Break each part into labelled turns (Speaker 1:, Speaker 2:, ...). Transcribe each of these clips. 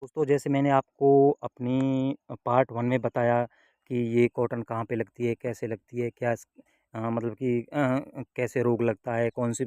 Speaker 1: दोस्तों जैसे मैंने आपको अपनी पार्ट 1 में बताया कि ये कॉटन कहाँ पे लगती है, कैसे लगती है, मतलब कि कैसे रोग लगता है, कौन सी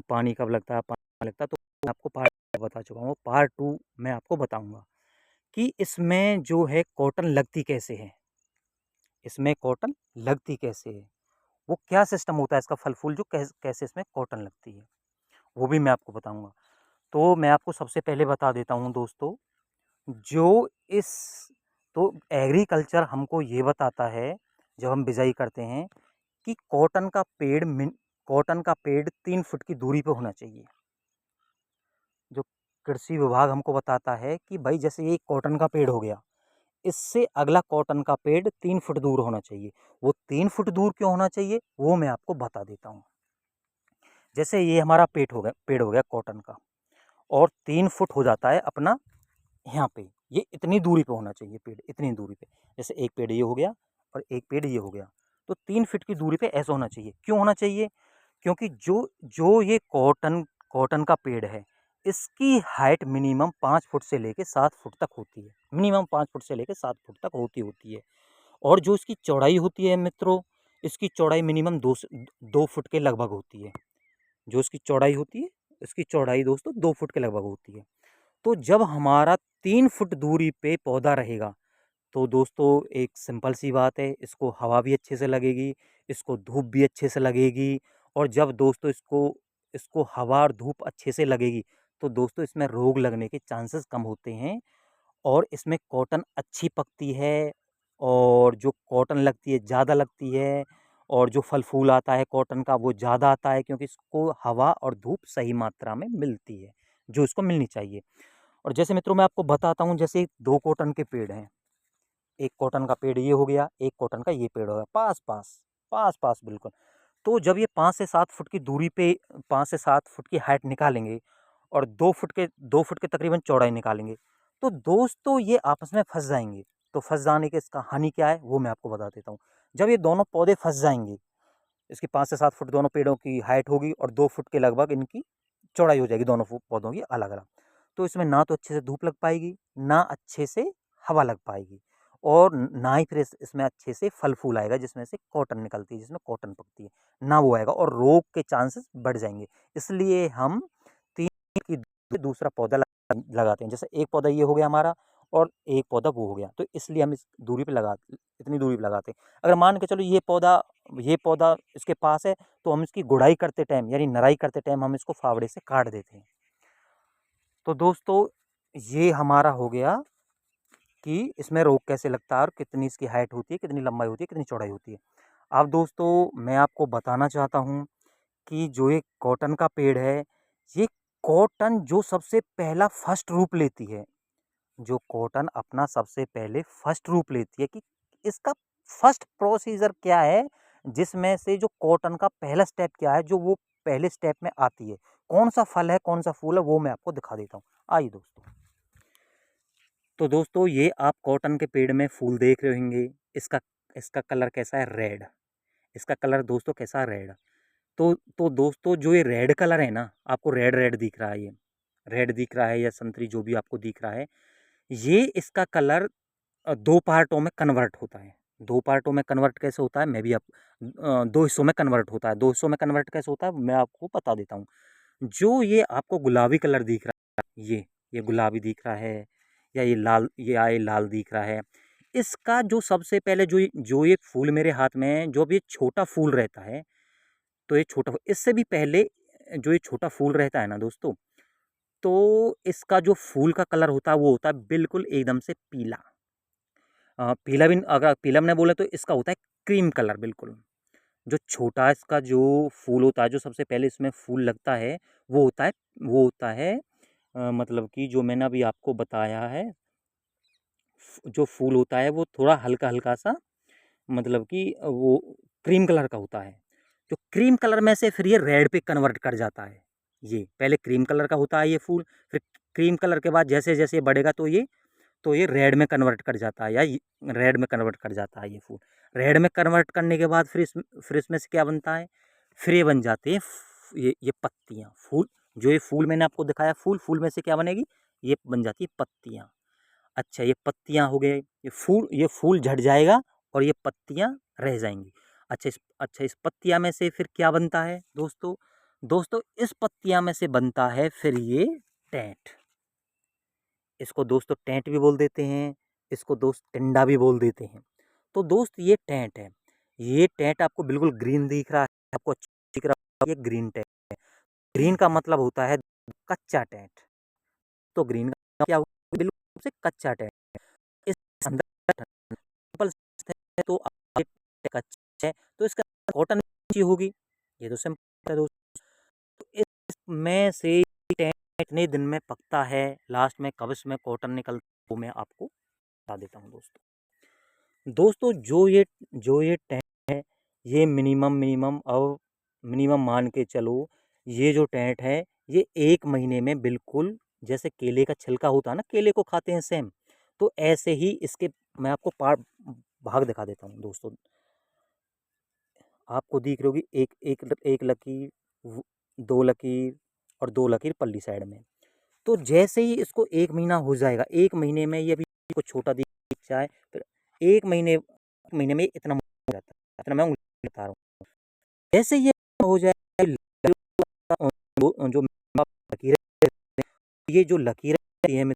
Speaker 1: पानी कब लगता है, पानी लगता है, तो मैं आपको पार्ट बता चुका हूँ। पार्ट 2 मैं आपको बताऊँगा कि इसमें जो है कॉटन लगती कैसे है, इसमें कॉटन लगती कैसे है, वो क्या सिस्टम होता है इसका फल-फूल जो कैसे इसमें कॉटन लगती है, वो भी मैं आपको बताऊँगा। तो मैं आपको सबसे पहले बता देता हूँ दोस्तों, जो इस तो एग्रीकल्चर हमको ये बताता है, जब हम बिजाई करते हैं कि कॉटन का पेड़ 3 फुट की दूरी पे होना चाहिए। जो कृषि विभाग हमको बताता है कि भाई जैसे ये कॉटन का पेड़ हो गया, इससे अगला कॉटन का पेड़ 3 फुट दूर होना चाहिए। वो 3 फुट दूर क्यों होना चाहिए, वो मैं आपको बता देता हूँ। जैसे ये हमारा पेड़ हो गया कॉटन का, और 3 फुट हो जाता है अपना यहाँ पे, ये इतनी दूरी पे होना चाहिए पेड़, इतनी दूरी पे। जैसे एक पेड़ ये हो गया और एक पेड़ ये हो गया, तो 3 फीट की दूरी पे ऐसा होना चाहिए। क्यों होना चाहिए? क्योंकि जो जो ये कॉटन का पेड़ है, इसकी हाइट मिनिमम 5 फुट से लेके 7 फुट तक होती है। मिनिमम 5 फुट से लेके 7 फुट तक होती है। और जो इसकी चौड़ाई होती है मित्रों, इसकी चौड़ाई मिनिमम 2 फुट के लगभग होती है। जो इसकी चौड़ाई होती है, इसकी चौड़ाई दोस्तों 2 फुट के लगभग होती है। तो जब हमारा 3 फुट दूरी पे पौधा रहेगा, तो दोस्तों एक सिंपल सी बात है, इसको हवा भी अच्छे से लगेगी, इसको धूप भी अच्छे से लगेगी। और जब दोस्तों इसको इसको हवा और धूप अच्छे से लगेगी, तो दोस्तों इसमें रोग लगने के चांसेस कम होते हैं, और इसमें कॉटन अच्छी पकती है, और जो कॉटन लगती है ज़्यादा लगती है, और जो फल फूल आता है कॉटन का वो ज़्यादा आता है, क्योंकि इसको हवा और धूप सही मात्रा में मिलती है, जो इसको मिलनी चाहिए। और जैसे मित्रों मैं आपको बताता हूँ, जैसे 2 कॉटन के पेड़ हैं, एक कॉटन का पेड़ ये हो गया, एक कॉटन का ये पेड़ हो गया, पास-पास बिल्कुल। तो जब ये 5 से 7 फुट की दूरी पे 5 से 7 फुट की हाइट निकालेंगे, और 2 फुट के तकरीबन चौड़ाई निकालेंगे, तो दोस्तों ये आपस में फँस जाएँगे। तो फँस जाने के इसका हानि क्या है, वो मैं आपको बता देता हूँ। जब ये दोनों पौधे फँस जाएँगे, इसकी 5 से 7 फुट दोनों पेड़ों की हाइट होगी, और 2 फुट के लगभग इनकी चौड़ाई हो जाएगी दोनों पौधों की अलग-अलग। तो इसमें ना तो अच्छे से धूप लग पाएगी, ना अच्छे से हवा लग पाएगी, और ना ही फिर इसमें अच्छे से फल-फूल आएगा, जिसमें से कॉटन निकलती है, जिसमें कॉटन पकती है, ना वो आएगा, और रोग के चांसेस बढ़ जाएँगे। इसलिए हम 3 की दूरी पे दूसरा पौधा लगाते हैं। जैसे एक पौधा ये हो गया हमारा, और एक पौधा वो हो गया, तो इसलिए हम इतनी दूरी पे लगाते हैं। अगर मान के चलो ये पौधा इसके पास है, तो हम इसकी गुड़ाई करते टाइम यानी नराई करते टाइम हम इसको फावड़े से काट देते हैं। तो दोस्तों ये हमारा हो गया कि इसमें रोग कैसे लगता है, और कितनी इसकी हाइट होती है, कितनी लंबाई होती है, कितनी चौड़ाई होती है। अब दोस्तों मैं आपको बताना चाहता हूँ कि जो ये कॉटन का पेड़ है, ये कॉटन जो सबसे पहला फर्स्ट रूप लेती है, जो कॉटन अपना सबसे पहले फर्स्ट रूप लेती है, कि इसका फर्स्ट प्रोसीजर क्या है, जिसमें से जो कॉटन का पहला स्टेप क्या है, जो वो पहले स्टेप में आती है, कौन सा फल है, कौन सा फूल है, वो मैं आपको दिखा देता हूँ। आइए दोस्तों, तो दोस्तों ये आप कॉटन के पेड़ में फूल देख रहे होंगे, इसका इसका कलर कैसा है, रेड। इसका कलर दोस्तों कैसा है, रेड। तो दोस्तों जो ये रेड कलर है ना, आपको रेड रेड दिख रहा है, ये रेड दिख रहा है या संतरी, जो भी आपको दिख रहा है, ये इसका कलर 2 पार्टों में कन्वर्ट होता है। 2 पार्टों में कन्वर्ट कैसे होता है, मैं भी 2 हिस्सों में कन्वर्ट होता है। 2 हिस्सों में कन्वर्ट कैसे होता है, मैं आपको बता देता हूँ। जो ये आपको गुलाबी कलर दिख रहा है, ये गुलाबी दिख रहा है, या ये लाल दिख रहा है। इसका जो सबसे पहले जो ये फूल मेरे हाथ में है, जो भी ये छोटा फूल रहता है, तो ये छोटा इससे भी पहले जो ये छोटा फूल रहता है ना दोस्तों, तो इसका जो फूल का कलर होता है, वो होता है बिल्कुल एकदम से पीला। पीला भी अगर पीला में बोले तो इसका होता है क्रीम कलर बिल्कुल। जो छोटा इसका जो फूल होता है, जो सबसे पहले इसमें फूल लगता है, वो होता है मतलब कि जो मैंने अभी आपको बताया है, जो फूल होता है वो थोड़ा हल्का-हल्का सा, मतलब कि वो क्रीम कलर का होता है। जो क्रीम कलर में से फिर ये रेड पे कन्वर्ट कर जाता है। ये पहले क्रीम कलर का होता है ये फूल, फिर क्रीम कलर के बाद जैसे-जैसे ये बढ़ेगा, तो ये रेड में कन्वर्ट कर जाता है, या रेड में कन्वर्ट कर जाता है ये फूल। रेड में कन्वर्ट करने के बाद फिर इसमें से क्या बनता है, फिर ये बन जाते हैं ये पत्तियाँ। जो ये फूल मैंने आपको दिखाया, फूल में से क्या बनेगी, ये बन जाती है पत्तियाँ। अच्छा ये पत्तियाँ हो गए, ये फूल झड़ जाएगा और ये पत्तियाँ रह जाएंगी। अच्छा इस पत्तियाँ में से फिर क्या बनता है दोस्तों? दोस्तों इस पत्तियाँ में से बनता है फिर ये टेंट। इसको दोस्तों टेंट भी बोल देते हैं, इसको दोस्त टिंडा भी बोल देते हैं। तो दोस्त ये टेंट है, ये टेंट आपको बिल्कुल ग्रीन दिख रहा है, आपको अच्छा दिख रहा है, ये ग्रीन टेंट है। ग्रीन का मतलब होता है कच्चा टेंट। तो ग्रीन का क्या हुआ? बिल्कुल से कच्चा टेंट। इस अंदर सिंपल है तो आगे कच्चा है तो इसका कॉटन अच्छी होगी। ये तो सिंपल है दोस्तों। तो इसमें से टेंट कितने दिन में पकता है, लास्ट में कब इसमें कॉटन निकलता है, वो मैं आपको बता देता हूँ दोस्तों। दोस्तों जो ये टेंट है, ये मिनिमम मान के चलो, ये जो टेंट है ये 1 महीने में बिल्कुल, जैसे केले का छिलका होता है ना, केले को खाते हैं सेम, तो ऐसे ही इसके मैं आपको भाग दिखा देता हूँ दोस्तों। आपको दिख रही होगी एक लकीर, 2 लकीर और 2 लकीर पल्ली साइड में। तो जैसे ही इसको 1 महीना हो जाएगा, 1 महीने में ये अभी को छोटा दिख जाए, फिर 1 महीने में इतना हो जाता है, इतना मैं उँगली बता रहा हूँ। जैसे ये हो जाए जो लकीरें, ये जो लकीरें हैं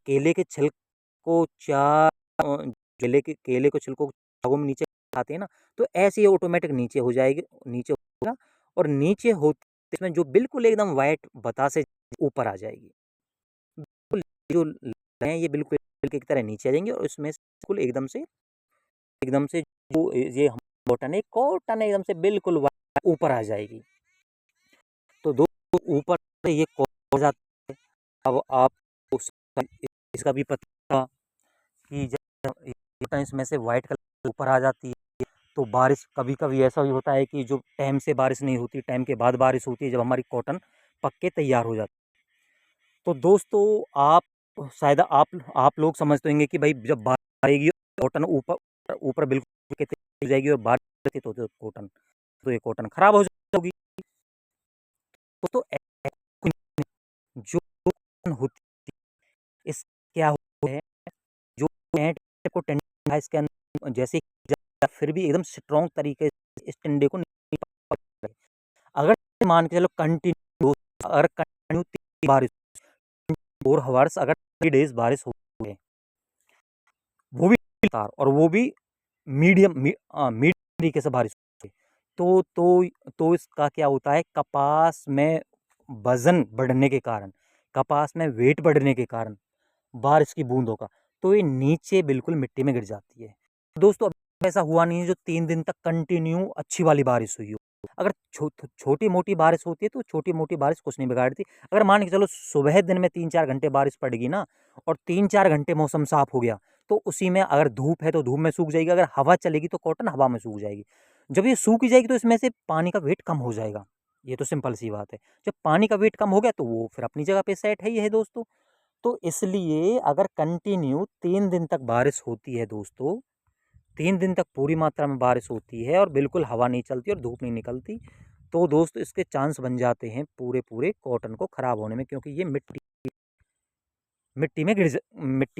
Speaker 1: केले के छिलक को केले के छिलकों को नीचे खाते हैं ना, तो ऐसे ही ऑटोमेटिक नीचे हो जाएगी, नीचे होगा और नीचे होते इसमें जो बिल्कुल एकदम वाइट बतासे ऊपर आ जाएगी। बिल्कुल जो हैं ये बिल्कुल की तरह नीचे आ जाएंगे और इसमें बिल्कुल एकदम से जो ये कॉटन एकदम से बिल्कुल ऊपर आ जाएगी। तो दो ऊपर से ये हो जाता है। अब आप इसका भी पता कि जब इसमें से वाइट कलर ऊपर आ जाती है, तो बारिश कभी कभी ऐसा भी होता है कि जो टाइम से बारिश नहीं होती, टाइम के बाद बारिश होती है, जब हमारी कॉटन पक के तैयार हो जाती है। तो दोस्तों आप शायद आप लोग समझते होंगे कि भाई जब बारिश आएगी कॉटन ऊपर ऊपर बिल्कुल के तैयार हो जाएगी और बारिश आती तो कॉटन, तो ये कॉटन खराब हो जाएगी। तो जो कॉटन होती है इस क्या होता है, जो टेंट को टेंडा इसके अंदर जैसे फिर भी एकदम स्ट्रॉन्ग तरीके से इस टिंडे को नहीं पकड़। अगर मान के चलो कंटिन्यू, अगर कंटिन्यू बारिश 4 आवर्स अगर 3 डेज बारिश हो गए, वो भी लगातार और वो भी मीडियम तरीके से बारिश होती है, तो इसका क्या होता है, कपास में वजन बढ़ने के कारण, कपास में वेट बढ़ने के कारण बारिश की बूंदों का, तो ये नीचे बिल्कुल मिट्टी में गिर जाती है। दोस्तों अब ऐसा हुआ नहीं है जो 3 दिन तक कंटिन्यू अच्छी वाली बारिश हुई हो। अगर छोटी मोटी बारिश होती है तो छोटी मोटी बारिश कुछ नहीं बिगाड़ती। अगर मान के चलो सुबह दिन में 3-4 घंटे बारिश पड़ेगी ना, और 3-4 घंटे मौसम साफ हो गया, तो उसी में अगर धूप है तो धूप में सूख जाएगी, अगर हवा चलेगी तो कॉटन हवा में सूख जाएगी। जब ये सूख जाएगी तो इसमें से पानी का वेट कम हो जाएगा। ये तो सिंपल सी बात है। जब पानी का वेट कम हो गया तो वो फिर अपनी जगह पे सेट है ही है दोस्तों। तो इसलिए अगर कंटिन्यू 3 दिन तक बारिश होती है दोस्तों, 3 दिन तक पूरी मात्रा में बारिश होती है और बिल्कुल हवा नहीं चलती और धूप नहीं निकलती, तो दोस्त इसके चांस बन जाते हैं पूरे कॉटन को ख़राब होने में, क्योंकि ये मिट्टी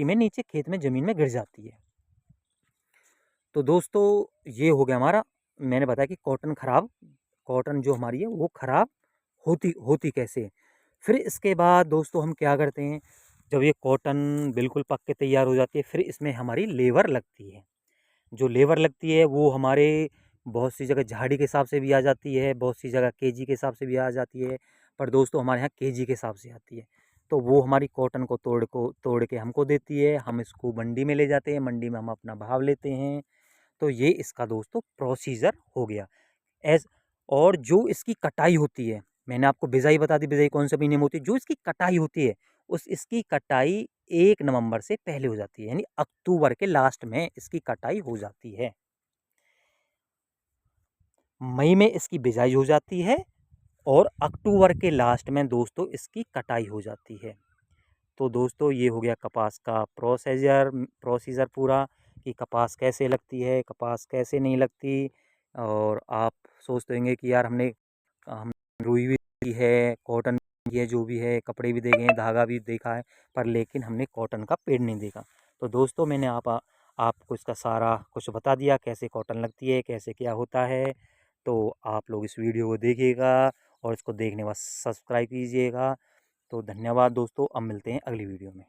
Speaker 1: में नीचे खेत में ज़मीन में गिर जाती है। तो दोस्तों ये हो गया हमारा, मैंने बताया कि कॉटन जो हमारी है वो ख़राब होती कैसे है। फिर इसके बाद दोस्तों हम क्या करते हैं, जब ये कॉटन बिल्कुल पक के तैयार हो जाती है, फिर इसमें हमारी लेबर लगती है। जो लेबर लगती है वो हमारे बहुत सी जगह झाड़ी के हिसाब से भी आ जाती है, बहुत सी जगह केजी के हिसाब से भी आ जाती है, पर दोस्तों हमारे यहाँ केजी के हिसाब से आती है। तो वो हमारी कॉटन को तोड़ के हमको देती है, हम इसको मंडी में ले जाते हैं, मंडी में हम अपना भाव लेते हैं। तो ये इसका दोस्तों प्रोसीजर हो गया। एज और जो इसकी कटाई होती है, मैंने आपको बिजाई बता दी, बिजाई कौन से महीने में होती है। जो इसकी कटाई होती है इसकी कटाई 1 नवंबर से पहले हो जाती है, यानी अक्टूबर के लास्ट में इसकी कटाई हो जाती है। मई में इसकी बिजाई हो जाती है और अक्टूबर के लास्ट में दोस्तों इसकी कटाई हो जाती है। तो दोस्तों ये हो गया कपास का प्रोसीजर पूरा, कि कपास कैसे लगती है, कपास कैसे नहीं लगती। और आप सोचते होंगे कि यार हम रुई भी है, कॉटन ये जो भी है कपड़े भी देखे हैं, धागा भी देखा है, पर लेकिन हमने कॉटन का पेड़ नहीं देखा। तो दोस्तों मैंने आपको इसका सारा कुछ बता दिया, कैसे कॉटन लगती है, कैसे क्या होता है। तो आप लोग इस वीडियो को देखिएगा और इसको देखने के बाद सब्सक्राइब कीजिएगा। तो धन्यवाद दोस्तों, अब मिलते हैं अगली वीडियो में।